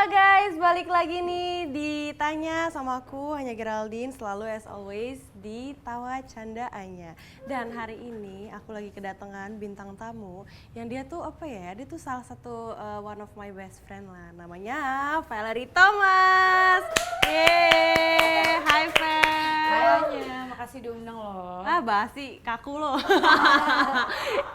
guys, balik lagi nih ditanya sama aku Anya Geraldine, selalu as always di Tawa Canda Anya. Dan hari ini aku lagi kedatangan bintang tamu yang dia tuh apa ya, dia tuh salah satu one of my best friend lah, namanya Valerie Thomas. Yeay, hi Vel. Hai Anya, makasih diundang loh. Ah basi, kaku lo.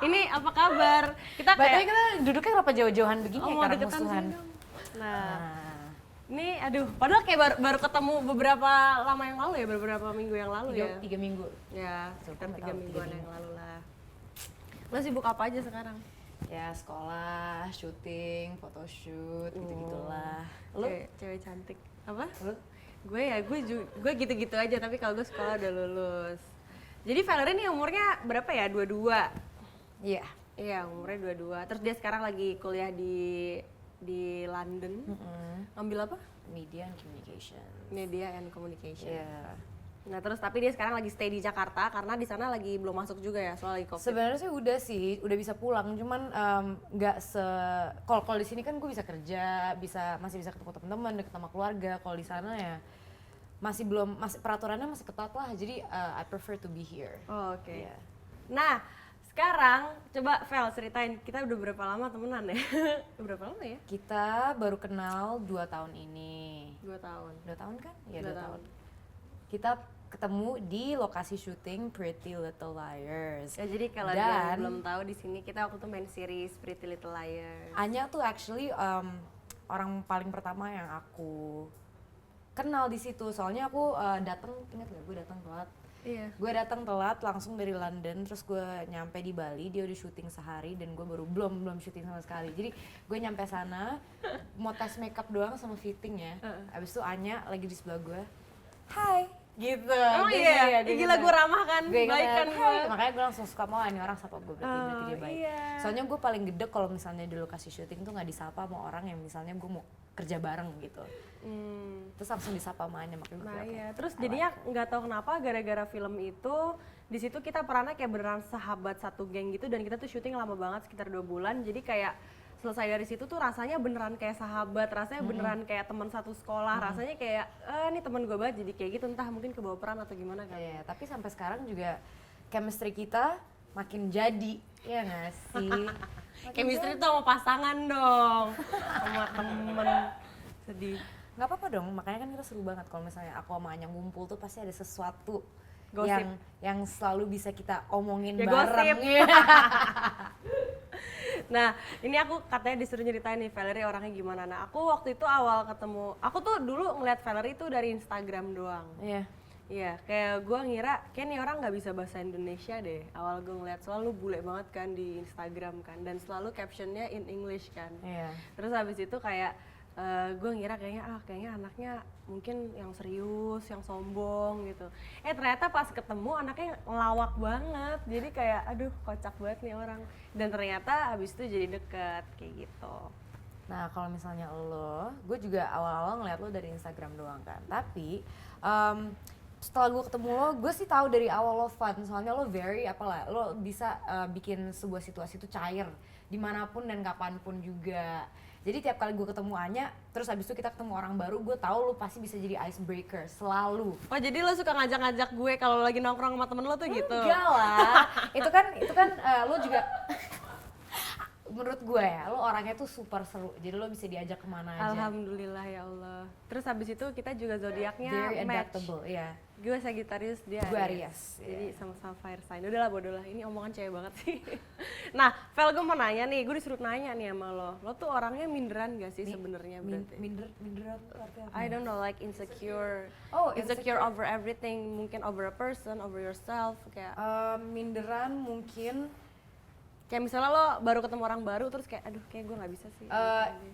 Ini apa kabar? Kita Tapi kita duduknya kenapa jauh-jauhan begini ya mau karena deketan musuhan? sini dong. Nah, ini aduh, padahal kayak baru ketemu beberapa lama yang lalu ya, beberapa minggu yang lalu ya. 3 minggu. Ya, sekitar 3 Nggak tahu, mingguan 3 yang minggu. lalu lah. Lo sibuk apa aja sekarang? Ya sekolah, syuting, photoshoot, gitu-gitulah. Lu? Cewek cantik. Apa? Lu? Gue gitu-gitu aja, tapi kalau gue sekolah udah lulus. Jadi Valerie ini umurnya berapa ya? 22? Iya. Iya, umurnya 22. Terus dia sekarang lagi kuliah di London. Ngambil apa? Media and Communication. Media and Communication. Iya. Nah terus tapi dia sekarang lagi stay di Jakarta karena di sana lagi belum masuk juga ya soal lagi COVID. Sebenarnya sih udah bisa pulang, cuman nggak kalau di sini kan gue bisa kerja, masih bisa ketemu teman-teman, deket sama keluarga. Kalau di sana ya masih peraturannya masih ketat lah. Jadi I prefer to be here. Oh, oke. Iya. Nah sekarang coba Vel ceritain kita udah berapa lama temenan ya? Berapa lama ya? Kita baru kenal 2 tahun ini. 2 tahun. 2 tahun kan? Iya, 2 2 tahun. Kita ketemu di lokasi syuting Pretty Little Liars. Ya jadi kalau dia belum tahu di sini kita waktu itu main series Pretty Little Liars. Anya tuh actually orang paling pertama yang aku kenal di situ. Soalnya aku datang, ingat gak gue datang telat? Iya. Gue datang telat langsung dari London, terus gue nyampe di Bali, dia udah syuting sehari dan gue baru belum syuting sama sekali. Jadi gue nyampe sana mau tes makeup doang sama fitting ya. Abis itu Anya lagi di sebelah gue, hai gitu. Oh iya, gue gila gue ramah kan, gue baik kan gue. makanya gue langsung suka mau ini orang sapa gue berarti dia baik. Iya. Soalnya gue paling gede kalau misalnya di lokasi syuting tuh nggak disapa sama orang yang misalnya gue mau kerja bareng gitu. Terus langsung disapa sama Anya, makanya gue Nah kayak, iya, oke, terus I jadinya nggak tahu kenapa gara-gara film itu di situ kita perannya kayak beneran sahabat satu geng gitu dan kita tuh syuting lama banget sekitar 2 bulan. Jadi kayak selesai dari situ tuh rasanya beneran kayak sahabat, rasanya beneran kayak teman satu sekolah, rasanya kayak ini teman gue banget, jadi kayak gitu, entah mungkin kebawa peran atau gimana kan. Iya, tapi sampai sekarang juga chemistry kita makin jadi, ya nggak sih? Chemistry tuh sama pasangan dong, sama temen, sedih. Nggak apa-apa dong, makanya kan kita seru banget kalau misalnya aku sama Anya ngumpul tuh pasti ada sesuatu Gosip. yang selalu bisa kita omongin Ya, bareng. gosip. Nah, ini aku katanya disuruh nyeritain nih Valerie orangnya gimana. Nah, aku waktu itu awal ketemu, aku tuh dulu ngeliat Valerie tuh dari Instagram doang. Iya. Iya, kayak gue ngira, kayak nih orang nggak bisa bahasa Indonesia deh. Awal gue ngeliat selalu bule banget kan di Instagram kan, dan selalu captionnya in English kan. Iya. Terus habis itu kayak gue ngira kayaknya anaknya mungkin yang serius, yang sombong gitu. Ternyata pas ketemu anaknya ngelawak banget, jadi kayak aduh kocak banget nih orang. Dan ternyata habis itu jadi deket kayak gitu. Nah kalau misalnya gue juga awal-awal ngeliat lo dari Instagram doang kan. Tapi setelah gue ketemu lo, gue sih tahu dari awal lo fun. Soalnya lo lo bisa bikin sebuah situasi itu cair dimanapun dan kapanpun juga. Jadi tiap kali gue ketemu Anya, terus habis itu kita ketemu orang baru, gue tahu lo pasti bisa jadi icebreaker, selalu. Oh jadi lo suka ngajak-ngajak gue kalau lagi nongkrong sama temen lo tuh gitu? Enggak lah, itu kan lo juga, menurut gue ya, lo orangnya tuh super seru, jadi lo bisa diajak kemana aja. Alhamdulillah ya Allah. Terus habis itu kita juga zodiaknya Very match. adaptable, iya. Gue Sagittarius, dia Gue Aries. Aries, Jadi sama-sama fire sign. Udahlah bodoh lah, ini omongan cewek banget sih. Nah, Vel gue mau nanya nih, gue disuruh nanya nih sama lo. Lo tuh orangnya minderan gak sih sebenarnya berarti? Minderan artinya apa? I don't know, like insecure. Oh, insecure over everything, mungkin over a person, over yourself, kayak Minderan mungkin. kayak misalnya lo baru ketemu orang baru terus kayak aduh kayak gue nggak bisa sih.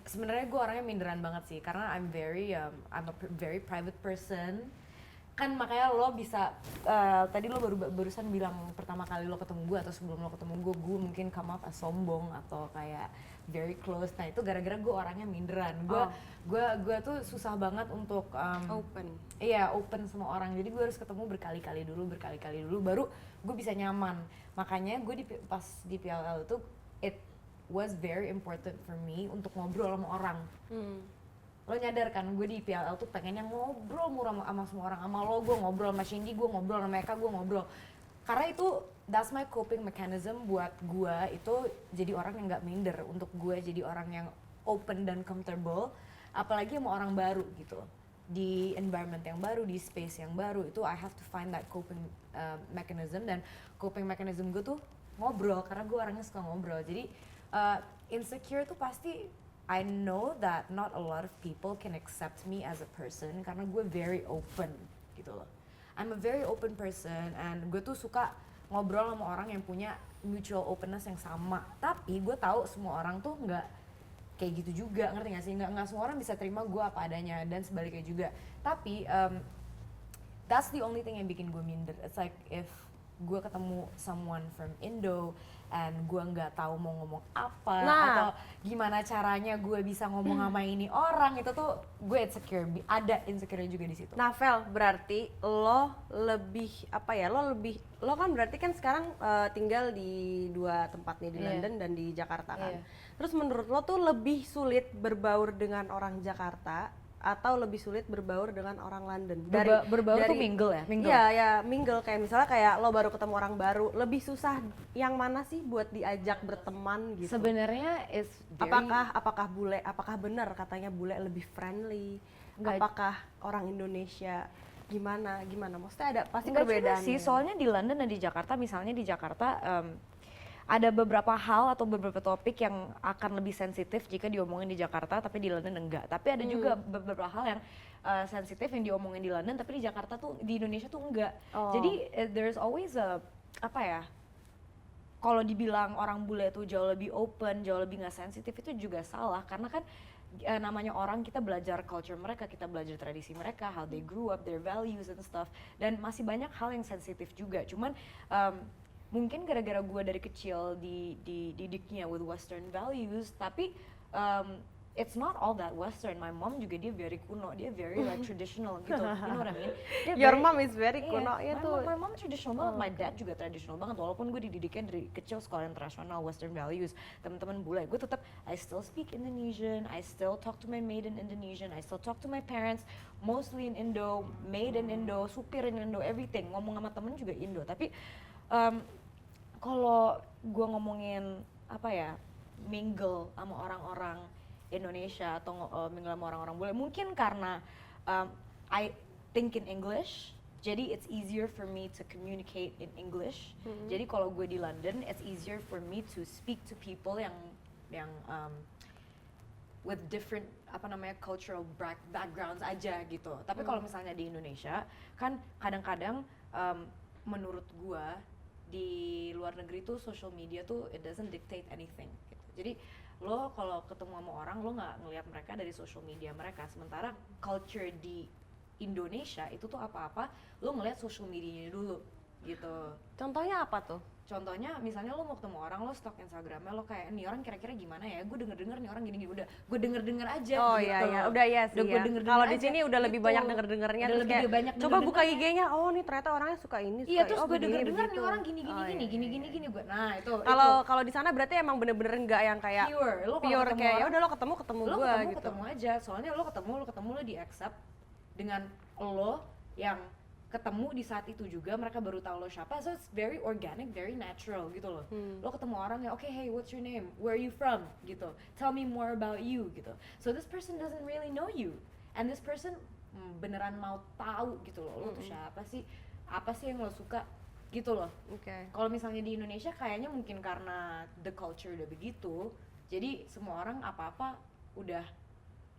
Sebenarnya gue orangnya minderan banget sih, karena I'm a very private person. Kan makanya lo bisa, tadi lo barusan bilang pertama kali lo ketemu gue atau sebelum lo ketemu gue mungkin come up as sombong atau kayak very close. Nah itu gara-gara gue orangnya minderan. Gue tuh susah banget untuk Open. Iya, open sama orang. Jadi gue harus ketemu berkali-kali dulu baru gue bisa nyaman. Makanya gue pas di PLL itu it was very important for me untuk ngobrol sama orang. Lo nyadar kan gue di PLL tuh pengennya ngobrol murah sama semua orang, sama lo gue ngobrol, sama Shindy gue ngobrol, sama Eka gue ngobrol. Karena itu that's my coping mechanism buat gue itu jadi orang yang nggak minder, untuk gue jadi orang yang open dan comfortable, apalagi sama orang baru gitu, di environment yang baru, di space yang baru, itu I have to find that coping mechanism. Dan coping mechanism gue tuh ngobrol, karena gue orangnya suka ngobrol. Jadi insecure tuh pasti I know that not a lot of people can accept me as a person karena gue very open gitu loh. I'm a very open person and gue tuh suka ngobrol sama orang yang punya mutual openness yang sama. Tapi gue tahu semua orang tuh nggak kayak gitu juga, ngerti gak sih? Nggak semua orang bisa terima gue apa adanya dan sebaliknya juga. Tapi that's the only thing yang bikin gue minder. It's like if gue ketemu someone from Indo and gue nggak tahu mau ngomong apa atau gimana caranya gue bisa ngomong sama ini orang, itu tuh gue insecure, ada insecure juga di situ. Nah, Vel, berarti lo lebih apa ya? Lo kan berarti kan sekarang tinggal di 2 tempat nih, di London dan di Jakarta kan. Terus menurut lo tuh lebih sulit berbaur dengan orang Jakarta atau lebih sulit berbaur dengan orang London? Berbaur tuh mingle ya? Mingle. Iya, ya mingle, kayak misalnya kayak lo baru ketemu orang baru, lebih susah yang mana sih buat diajak berteman gitu? Sebenarnya is very... Apakah benar katanya bule lebih friendly? Enggak. Apakah orang Indonesia gimana? Maksudnya ada pasti Enggak juga perbedaan sih, soalnya di London dan di Jakarta, misalnya di Jakarta ada beberapa hal atau beberapa topik yang akan lebih sensitif jika diomongin di Jakarta, tapi di London enggak. Tapi ada juga beberapa hal yang sensitif yang diomongin di London, tapi di Jakarta tuh, di Indonesia tuh enggak. Jadi there's always apa ya, kalau dibilang orang bule tuh jauh lebih open, jauh lebih nggak sensitif, itu juga salah. Karena kan namanya orang, kita belajar culture mereka, kita belajar tradisi mereka, how they grew up, their values and stuff. Dan masih banyak hal yang sensitif juga. Cuman mungkin gara-gara gue dari kecil dididiknya with Western values, tapi it's not all that Western. My mom juga, dia very kuno, dia very like traditional gitu, you know what I mean? Your mom is very kuno Iya, itu. my mom traditional banget, my dad juga traditional banget. Walaupun gue dididiknya dari kecil sekolah internasional, Western values, teman-teman bule, gue tetap I still speak Indonesian, I still talk to my maid in Indonesian, I still talk to my parents mostly in Indo, maid in Indo, supir in Indo, everything. Ngomong sama temen juga Indo. Tapi kalau gue ngomongin apa ya, mingle sama orang-orang Indonesia atau mingle sama orang-orang bule, mungkin karena I think in English, jadi it's easier for me to communicate in English. Jadi kalau gue di London, it's easier for me to speak to people yang with different apa namanya cultural backgrounds aja gitu. Tapi kalau misalnya di Indonesia kan kadang-kadang menurut gue di luar negeri tuh social media tuh it doesn't dictate anything gitu. Jadi lo kalau ketemu sama orang, lo nggak ngelihat mereka dari social media mereka, sementara culture di Indonesia itu tuh apa-apa lo ngelihat social medianya dulu gitu. Contohnya apa tuh? Contohnya misalnya lo mau ketemu orang, lo stalk Instagramnya, lo kayak nih orang kira-kira gimana ya, gue denger nih orang gini-gini, udah gue denger aja Oh gitu. iya, udah ya sih ya. Kalau di sini udah lebih banyak denger-dengernya, Udah terus lebih kayak banyak coba buka IG-nya, oh nih ternyata orangnya suka ini, suka Iya, terus oh, gue begini, denger nih begitu. orang gini gue. Nah, itu Kalau di sana berarti emang bener-bener nggak yang kayak pure. Lo kalau pure ketemu kayak ya orang, udah lo ketemu lo gue ketemu, gitu. ketemu aja. Soalnya lo ketemu lo di accept dengan lo yang ketemu di saat itu juga, mereka baru tahu lo siapa, so it's very organic, very natural gitu loh. Lo ketemu orang ya, okay, hey, what's your name, where are you from gitu, tell me more about you gitu. So this person doesn't really know you, and this person beneran mau tahu gitu loh, lo tuh siapa sih, apa sih yang lo suka gitu loh. Oke. Kalau misalnya di Indonesia kayaknya mungkin karena the culture udah begitu, jadi semua orang apa-apa udah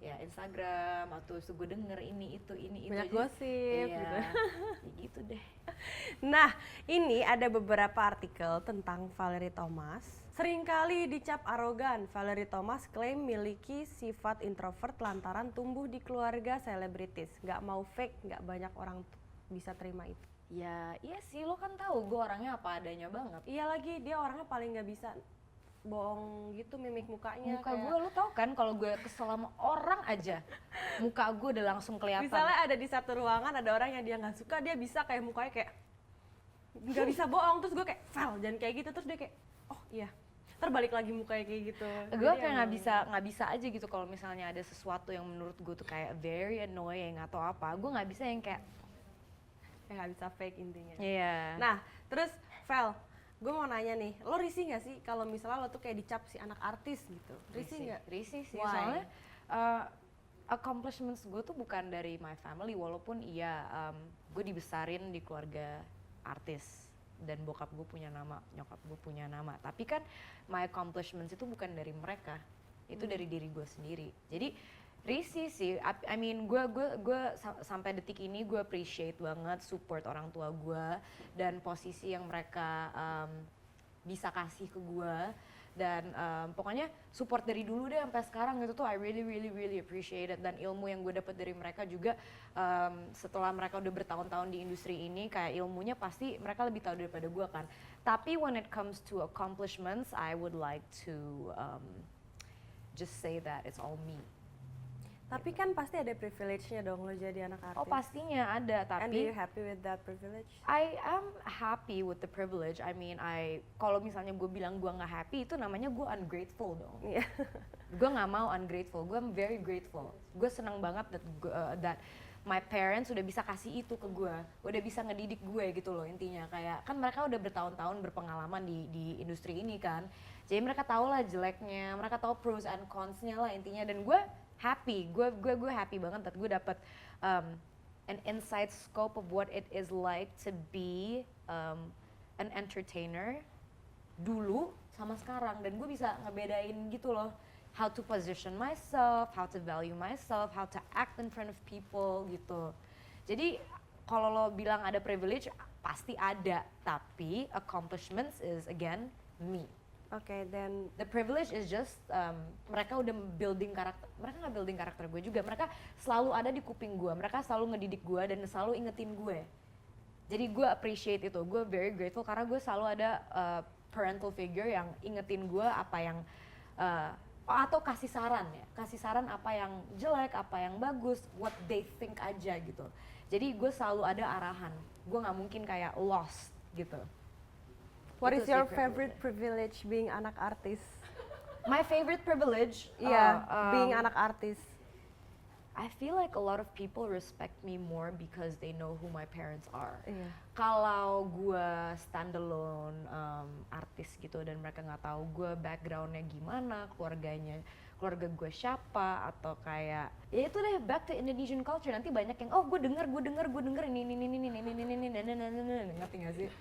ya Instagram atau gue denger ini itu Banyak jadi, gosip iya, gitu. ya gitu deh. Nah, ini ada beberapa artikel tentang Valerie Thomas. Seringkali dicap arogan, Valerie Thomas klaim miliki sifat introvert lantaran tumbuh di keluarga selebritis. Nggak mau fake, nggak banyak orang bisa terima itu. Ya iya sih, lo kan tahu gue orangnya apa adanya banget. Iya lagi, dia orangnya paling nggak bisa bohong gitu mimik mukanya. Muka kayak... gue, lo tau kan kalau gue kesel sama orang aja, muka gue udah langsung kelihatan. Misalnya ada di satu ruangan ada orang yang dia nggak suka, dia bisa kayak mukanya kayak nggak bisa bohong, terus gue kayak Val jangan kayak gitu, terus dia kayak oh iya terbalik lagi mukanya kayak gitu. Gue Jadi kayak emang- nggak bisa aja gitu kalau misalnya ada sesuatu yang menurut gue tuh kayak very annoying atau apa, gue nggak bisa yang kayak nggak bisa fake intinya. iya. Nah, terus Vel, gue mau nanya nih, lo risih nggak sih kalau misalnya lo tuh kayak dicap si anak artis gitu? Risih nggak? Risih sih, Why? soalnya accomplishments gue tuh bukan dari my family, walaupun iya gue dibesarin di keluarga artis dan bokap gue punya nama, nyokap gue punya nama, tapi kan my accomplishments itu bukan dari mereka, itu dari diri gue sendiri. Jadi risih sih, I mean gue sampai detik ini gue appreciate banget support orang tua gue dan posisi yang mereka bisa kasih ke gue, dan pokoknya support dari dulu deh sampai sekarang gitu tuh I really appreciate it. Dan ilmu yang gue dapet dari mereka juga setelah mereka udah bertahun-tahun di industri ini, kayak ilmunya pasti mereka lebih tahu daripada gue kan. Tapi when it comes to accomplishments, I would like to just say that it's all me. Tapi kan pasti ada privilege-nya dong lo jadi anak artis. Oh pastinya ada, And do you tapi happy with that privilege? I am happy with the privilege. I mean, kalau misalnya gue bilang gue nggak happy, itu namanya gue ungrateful dong. Iya. Gue nggak mau ungrateful, gue very grateful. Gue senang banget that my parents udah bisa kasih itu ke gue, udah bisa ngedidik gue gitu loh intinya. Kayak kan mereka udah bertahun-tahun berpengalaman di industri ini kan, jadi mereka tahu lah jeleknya, mereka tahu pros and cons-nya lah intinya. Dan gue happy, gue happy banget that gue dapet an inside scope of what it is like to be an entertainer dulu sama sekarang, dan gue bisa ngebedain gitu loh, how to position myself, how to value myself, how to act in front of people gitu. Jadi kalau lo bilang ada privilege, pasti ada, tapi accomplishments is again me. Oke, dan The privilege is just mereka udah building karakter, mereka nggak building karakter gue juga, mereka selalu ada di kuping gue, mereka selalu ngedidik gue dan selalu ingetin gue. Jadi gue appreciate itu, gue very grateful karena gue selalu ada parental figure yang ingetin gue apa yang atau kasih saran apa yang jelek, apa yang bagus, what they think aja gitu. Jadi gue selalu ada arahan, gue nggak mungkin kayak lost gitu. what Itu is sih your favorite privilege being anak artis? My favorite privilege, Iya, being anak artis. I feel like a lot of people respect me more because they know who my parents are. Iya. Kalau gue standalone artis gitu dan mereka nggak tahu gue backgroundnya gimana, keluarga gue siapa, atau kayak ya itu deh, back to Indonesian culture, nanti banyak yang oh gue denger ini ngerti gak sih?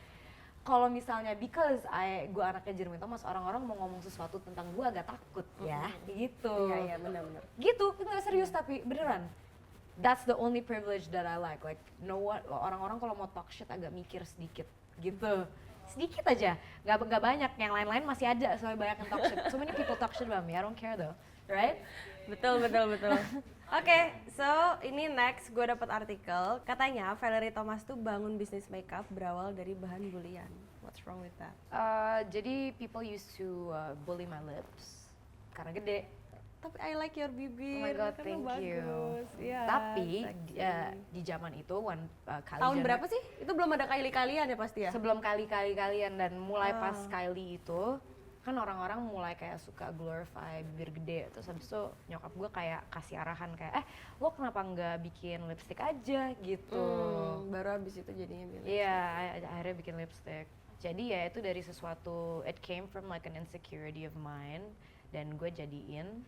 Kalau misalnya because gue anaknya Jeremy Thomas, orang-orang mau ngomong sesuatu tentang gue agak takut ya, gitu. Iya, benar-benar. Gitu, nggak serius tapi beneran. That's the only privilege that I like orang-orang kalau mau talk shit agak mikir sedikit gitu, sedikit aja, nggak banyak. Yang lain-lain masih ada, soalnya banyak yang talk shit. So many people talk shit about me, I don't care though, right? Betul. Oke, so ini next gue dapat artikel, katanya Valerie Thomas tuh bangun bisnis makeup berawal dari bahan bulian. What's wrong with that? Jadi people used to bully my lips karena gede. Tapi I like your bibir. Oh my god, karena thank you. bagus. Iya, Tapi sexy. di zaman itu Kylie Tahun Jenner- berapa sih? Itu belum ada kalian ya pasti ya? Sebelum kalian, dan mulai pas Kylie itu kan orang-orang mulai kayak suka glorify bibir gede. Terus habis itu nyokap gue kayak kasih arahan kayak lo kenapa nggak bikin lipstick aja gitu. Baru habis itu jadinya bilang. Iya, akhirnya bikin lipstick. Jadi ya itu dari sesuatu, it came from like an insecurity of mine, dan gue jadiin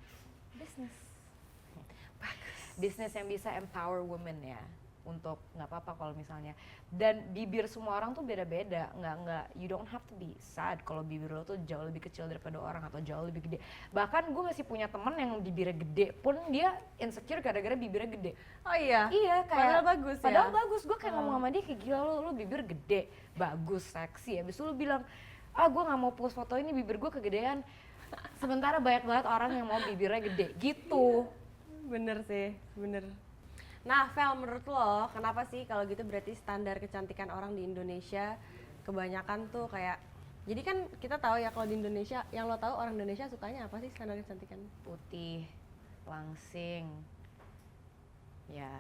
bisnis. Bisnis yang bisa empower women ya, untuk nggak apa-apa kalau misalnya, dan bibir semua orang tuh beda-beda, nggak you don't have to be sad kalau bibir lo tuh jauh lebih kecil daripada orang atau jauh lebih gede. Bahkan gue masih punya temen yang bibirnya gede pun dia insecure gara-gara bibirnya gede. Oh iya? Iya, kayak Padahal bagus ya? Padahal bagus, gue kayak ngomong sama dia kayak gila lo bibir gede, bagus, seksi. Habis itu lo bilang, gue nggak mau post foto ini bibir gue kegedean. Sementara banyak banget orang yang mau bibirnya gede gitu. Bener sih, bener. Nah, Vel, menurut lo kenapa sih kalau gitu berarti standar kecantikan orang di Indonesia kebanyakan tuh kayak, jadi kan kita tahu ya kalau di Indonesia, yang lo tahu orang Indonesia sukanya apa sih standar kecantikan? Putih, langsing, ya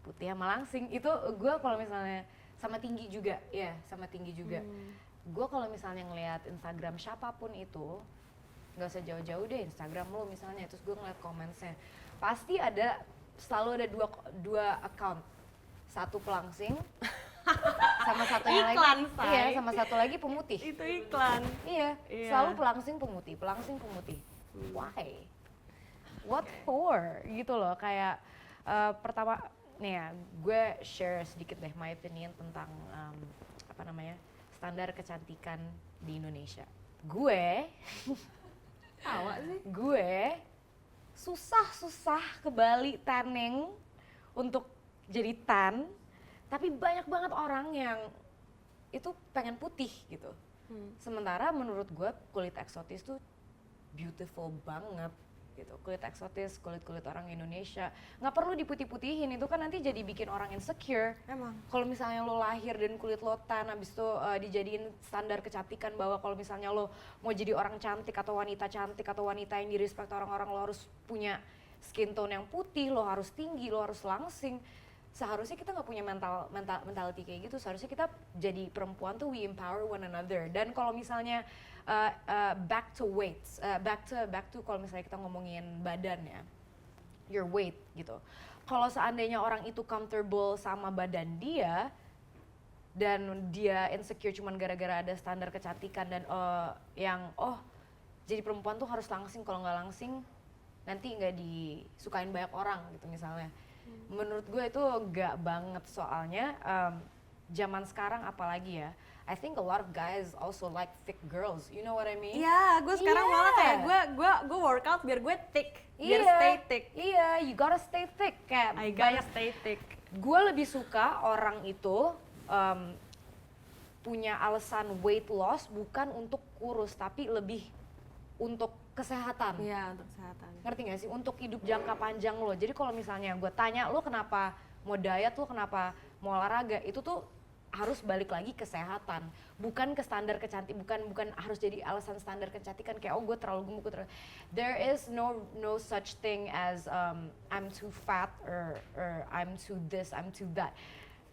putih sama langsing itu gue kalau misalnya sama tinggi juga, ya sama tinggi juga. Gue kalau misalnya ngelihat Instagram siapapun itu nggak usah jauh-jauh deh Instagram lo misalnya, terus gue ngeliat comments-nya, pasti selalu ada dua account, satu pelangsing sama satunya Iklan, lagi say. iya, sama satu lagi pemutih. Itu iklan. Iya, Iya. selalu pelangsing pemutih. Why? What for? Gitu loh, kayak pertama nih ya, gue share sedikit deh my opinion tentang standar kecantikan di Indonesia. Gue Tawa sih. gue susah ke Bali tanning untuk jadi tan, tapi banyak banget orang yang itu pengen putih gitu. Sementara menurut gue kulit eksotis tuh beautiful banget gitu. Kulit eksotis, kulit orang Indonesia nggak perlu diputih-putihin, itu kan nanti jadi bikin orang insecure. Emang. Kalau misalnya lo lahir dan kulit lo tan, habis itu dijadiin standar kecantikan bahwa kalau misalnya lo mau jadi orang cantik atau wanita yang di-respect orang-orang, lo harus punya skin tone yang putih, lo harus tinggi, lo harus langsing. Seharusnya kita nggak punya mentality kayak gitu. Seharusnya kita jadi perempuan tuh we empower one another. Dan kalau misalnya back to weights, back to kalau misalnya kita ngomongin badan ya, your weight gitu. Kalau seandainya orang itu comfortable sama badan dia dan dia insecure cuman gara-gara ada standar kecantikan dan jadi perempuan tuh harus langsing, kalau nggak langsing nanti nggak disukain banyak orang gitu misalnya. Menurut gue itu nggak banget, soalnya zaman sekarang apalagi ya, I think a lot of guys also like thick girls, you know what I mean? Iya, gue sekarang Iya. malah kayak gue workout biar gue thick, biar Iya, stay thick. Iya, you gotta stay thick. Kayak I gotta stay thick. gue lebih suka orang itu punya alasan weight loss bukan untuk kurus, tapi lebih untuk kesehatan. Iya, untuk kesehatan. Ngerti gak sih? Untuk hidup jangka panjang lo. Jadi kalau misalnya gue tanya lo kenapa mau diet, lo kenapa mau olahraga, itu tuh harus balik lagi kesehatan, bukan ke standar kecantikan, bukan harus jadi alasan standar kecantikan kayak gue terlalu gemuk, there is no such thing as I'm too fat or I'm too this, I'm too that.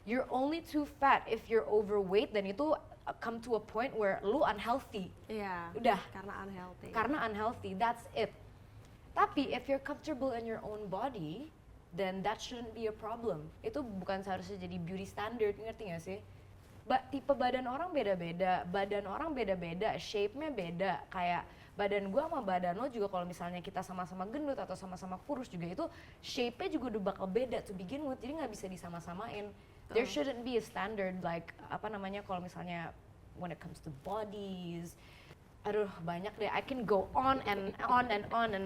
You're only too fat if you're overweight, dan itu come to a point where lu unhealthy. Iya. Udah. Karena unhealthy. Unhealthy, that's it. Tapi if you're comfortable in your own body, then that shouldn't be a problem. Itu bukan seharusnya jadi beauty standard, ngerti gak sih? Tipe badan orang beda-beda, shape-nya beda. Kayak badan gua sama badan lo juga, kalau misalnya kita sama-sama gendut atau sama-sama kurus juga, itu shape-nya juga udah bakal beda to begin with, jadi nggak bisa disama-samain. There shouldn't be a standard like kalau misalnya when it comes to bodies. Aduh, banyak deh. I can go on and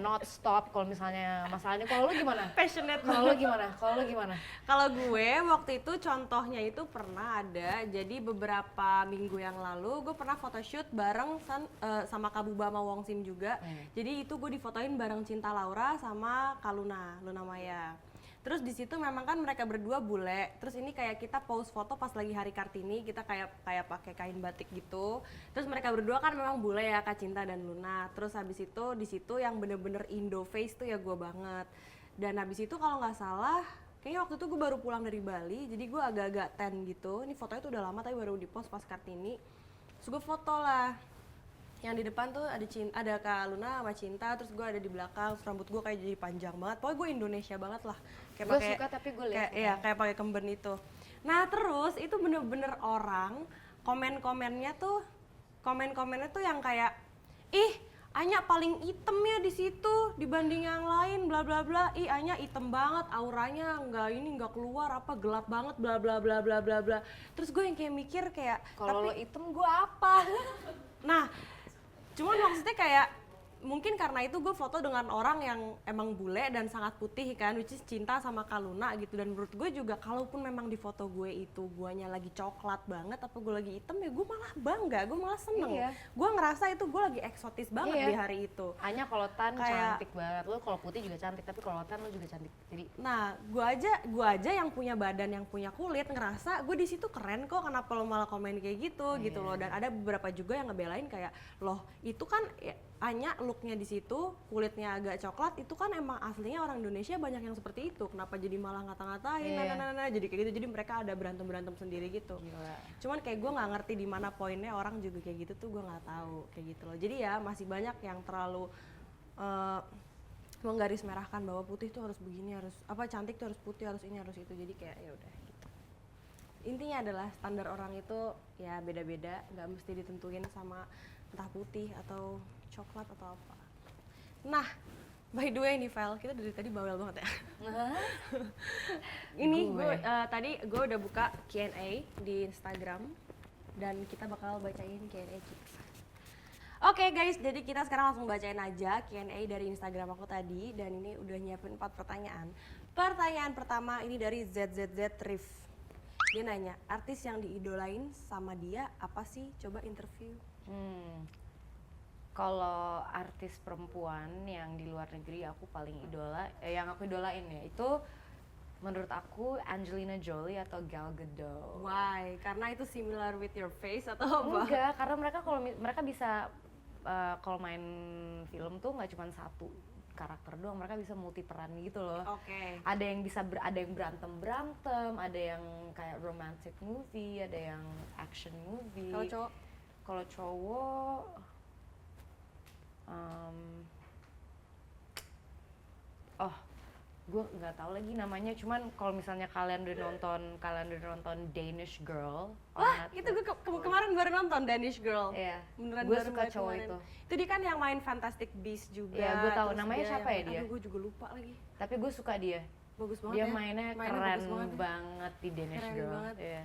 not stop kalau misalnya masalahnya. Kalau lu gimana? Passionate. Kalau lu gimana? Kalau gue waktu itu contohnya itu pernah ada, jadi beberapa minggu yang lalu gue pernah photoshoot bareng sama Kak Buba sama Wong Sim juga. Jadi itu gue difotoin bareng Cinta Laura sama Kak Luna Maya. Terus di situ memang kan mereka berdua bule. Terus ini kayak kita pose foto pas lagi hari Kartini, kita kayak pakai kain batik gitu. Terus mereka berdua kan memang bule ya, Kak Cinta dan Luna. Terus habis itu di situ yang bener-bener Indo face tuh ya gue banget. Dan habis itu kalau nggak salah, kayaknya waktu itu gue baru pulang dari Bali, jadi gue agak-agak tan gitu. Ini fotonya tuh udah lama tapi baru di-post pas Kartini. Terus gue foto lah. Yang di depan tuh ada Kak Luna sama Cinta, terus gue ada di belakang, terus rambut gue kayak jadi panjang banget. Pokoknya gue Indonesia banget lah. Gue suka tapi gue lihat. Kayak pakai kemben itu. Nah terus itu bener-bener orang komen-komennya tuh yang kayak, ih Anya paling hitam ya di situ dibanding yang lain, bla bla bla. Ih Anya hitam banget, auranya nggak keluar, gelap banget, bla bla bla bla bla bla. Terus gue yang kayak mikir kayak, kalau lo hitam gue apa? Nah, cuman maksudnya kayak mungkin karena itu gue foto dengan orang yang emang bule dan sangat putih kan, which is Cinta sama Kak Luna gitu. Dan menurut gue juga kalaupun memang di foto gue itu guanya lagi coklat banget apa gue lagi hitam, ya gue malah bangga, gue malah seneng. Iya. Gue ngerasa itu gue lagi eksotis banget di hari itu. Anya kalau tan Kayak- cantik banget, lo kalau putih juga cantik, tapi kalau tan lo juga cantik. Jadi Nah, gue aja yang punya badan, yang punya kulit, ngerasa gue di situ keren kok, kenapa lo malah komen kayak gitu gitu loh. Dan ada beberapa juga yang ngebelain kayak, loh itu kan Anya looknya di situ, kulitnya agak coklat, itu kan emang aslinya orang Indonesia banyak yang seperti itu. Kenapa jadi malah ngata-ngatain, jadi kayak gitu. Jadi mereka ada berantem sendiri gitu. Gila. Cuman kayak gue nggak ngerti di mana poinnya orang juga kayak gitu tuh, gue nggak tahu kayak gitu loh. Jadi ya masih banyak yang terlalu menggaris merahkan bahwa putih tuh harus begini, harus apa, cantik tuh harus putih, harus ini, harus itu. Jadi kayak ya udah gitu. Intinya adalah standar orang itu ya beda-beda, nggak mesti ditentuin sama entah putih atau coklat atau apa. Nah, by the way nih Vel, kita dari tadi bawel banget ya. Ini tadi gue udah buka Q&A di Instagram dan kita bakal bacain Q&A kita. Oke guys, jadi kita sekarang langsung bacain aja Q&A dari Instagram aku tadi, dan ini udah nyiapin 4 pertanyaan. Pertanyaan pertama ini dari ZZZ Rif. Dia nanya, artis yang diidolain sama dia apa sih? Coba interview. Kalau artis perempuan yang di luar negeri aku paling yang aku idolain ya itu menurut aku Angelina Jolie atau Gal Gadot. Why? Karena itu similar with your face atau apa? Enggak, karena mereka bisa kalau main film tuh nggak cuma satu karakter doang, mereka bisa multi peran gitu loh. Oke. Ada yang bisa ada yang berantem, ada yang kayak romantic movie, ada yang action movie. Kalau cowok? Kalau cowok gue nggak tahu lagi namanya, cuman kalau misalnya kalian udah nonton Danish Girl. Wah, itu gue kemarin baru nonton Danish Girl. Iya. Beneran Gue baru suka banget cowok kemarin. itu. Itu dia kan yang main Fantastic Beasts juga. Iya, gue tahu Terus namanya siapa ya dia. Aduh, gue juga lupa lagi. Tapi gue suka dia. Bagus banget Dia ya. mainnya bagus keren banget ya. banget di Danish Keren Girl. banget. Iya.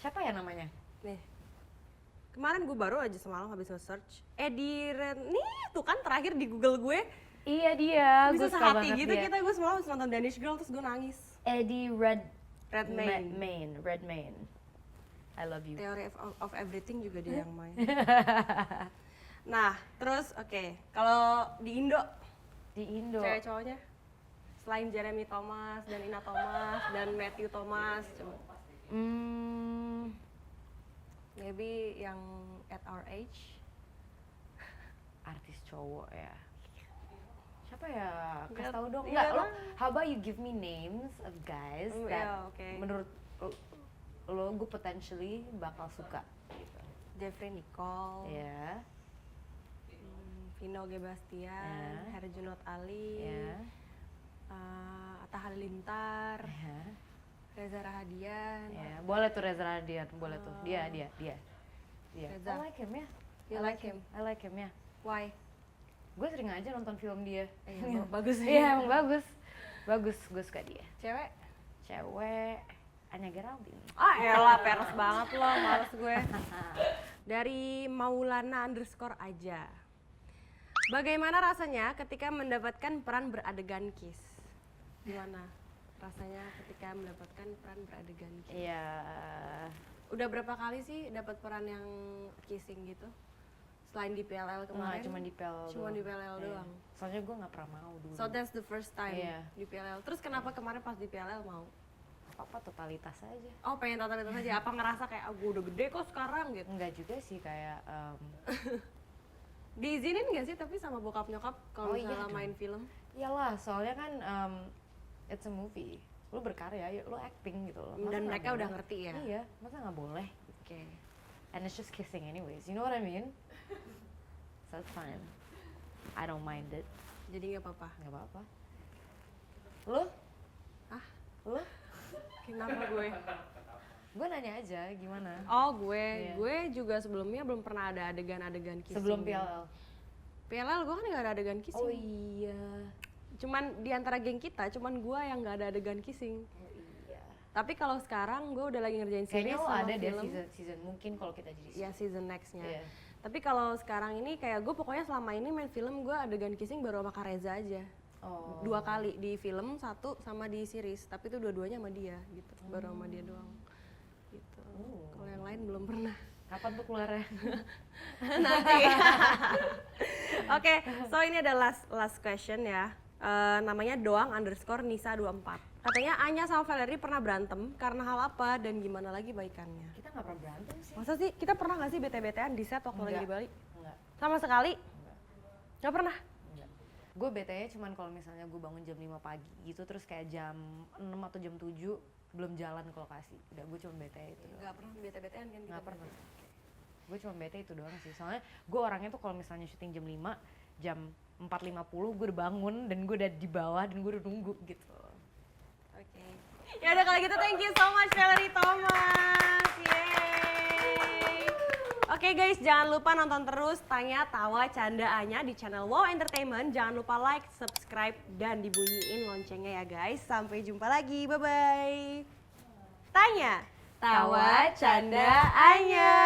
Siapa ya namanya? Nih. Kemarin gue baru aja semalam habis nge-search. Eddie Nih, tuh kan terakhir di Google gue. Iya dia, Bisa gue suka sehati banget gitu dia. kita. Gue semalam habis nonton Danish Girl terus gue nangis. Eddie Redmayne. Redmayne. I love you. Theory of Everything juga dia yang main. Nah, terus oke. Kalau di Indo, cewek cowoknya selain Jeremy Thomas dan Ina Thomas dan Matthew Thomas, coba. Maybe yang at our age. Artis cowok ya. Siapa ya? Kasih Nggak- tahu dong. iya Enggak, lo lah. how about you give me names of guys that Ya, oke. menurut lo gue potentially bakal suka gitu. Jeffrey Nicole, Ya. Vino G. Bastian, Ya. Herjunot Ali, Ya. Atta Halilintar, Ya. Reza Rahadian. Ya, boleh tuh Reza Radian, boleh tuh. Dia. Reza. I like him ya. You like him? I like him ya. Why? Gue sering aja nonton film dia. Iya, bagus ya. Iya, emang bagus. Bagus, gue suka dia. Cewek? Cewek, Anya Geraldine. Ah elah, peres banget loh, males gue. Dari Maulana _ aja. Bagaimana rasanya ketika mendapatkan peran beradegan kiss? Gimana rasanya ketika mendapatkan peran beradegan kiss? Iya. Udah berapa kali sih dapat peran yang kissing gitu? Selain di PLL kemarin? Cuma di PLL Cuma doang. di PLL Iya. doang. Soalnya gue nggak pernah mau dulu. So that's the first time Iya. di PLL. Terus kenapa kemarin pas di PLL mau? Apa totalitas aja. Oh pengen totalitas aja, apa ngerasa kayak gue udah gede kok sekarang gitu? Enggak juga sih kayak Diizinin gak sih tapi sama bokap nyokap kalau Oh, iya misalnya dong. main film? iyalah, soalnya kan it's a movie. Lu berkarya, lu acting gitu loh. Masa Dan nggak mereka udah boleh? ngerti ya? Iya, masa nggak boleh? Oke. And it's just kissing anyways, you know what I mean? So it's fine. I don't mind it. Jadi gak apa-apa? Nggak apa-apa. Lu? Ah? Lu? Kenapa gue? Gue nanya aja gimana? Oh gue, Iya. gue juga sebelumnya belum pernah ada adegan-adegan kissing. Sebelum PLL? PLL gue kan gak ada adegan kissing. Oh iya. Cuman di antara geng kita, cuman gue yang gak ada adegan kissing. Oh iya. Tapi kalau sekarang gue udah lagi ngerjain Kayaknya series lo sama ada deh film. season mungkin kalau kita jadi Ya season next-nya. Iya. Tapi kalau sekarang ini kayak gue pokoknya selama ini main film gue adegan kissing baru sama Kak Reza aja. Oh. 2 kali di film, 1 sama di series. Tapi itu dua-duanya sama dia gitu. Baru sama dia doang. Gitu. Kalau yang lain belum pernah. Kapan tuh keluarnya? Nanti. Oke, so ini ada last question ya. Namanya Doang_Nisa24. Katanya Anya sama Valerie pernah berantem karena hal apa dan gimana lagi baikannya? Kita nggak pernah berantem sih. Masa sih kita pernah nggak sih bete-betean di set waktu lagi di Bali? Enggak. Sama sekali? Enggak. Nggak pernah? Gue bete cuman kalau misalnya gue bangun jam 5 pagi gitu, terus kayak jam 6 atau jam 7 belum jalan ke lokasi. Udah gue cuma bete itu doang. Nggak pernah bete-betean kan? Nggak pernah. Gue cuma bete itu doang sih. Soalnya gue orangnya tuh kalau misalnya syuting jam 5, jam 4.50 gue udah bangun dan gue udah di bawah dan gue udah nunggu gitu. Oke. Ya udah kalau gitu thank you so much Valerie Thomas. Yeay. Oke guys, jangan lupa nonton terus Tanya Tawa Candaannya di channel Wow Entertainment. Jangan lupa like, subscribe, dan dibunyiin loncengnya ya guys. Sampai jumpa lagi, bye-bye. Tanya Tawa Candaannya.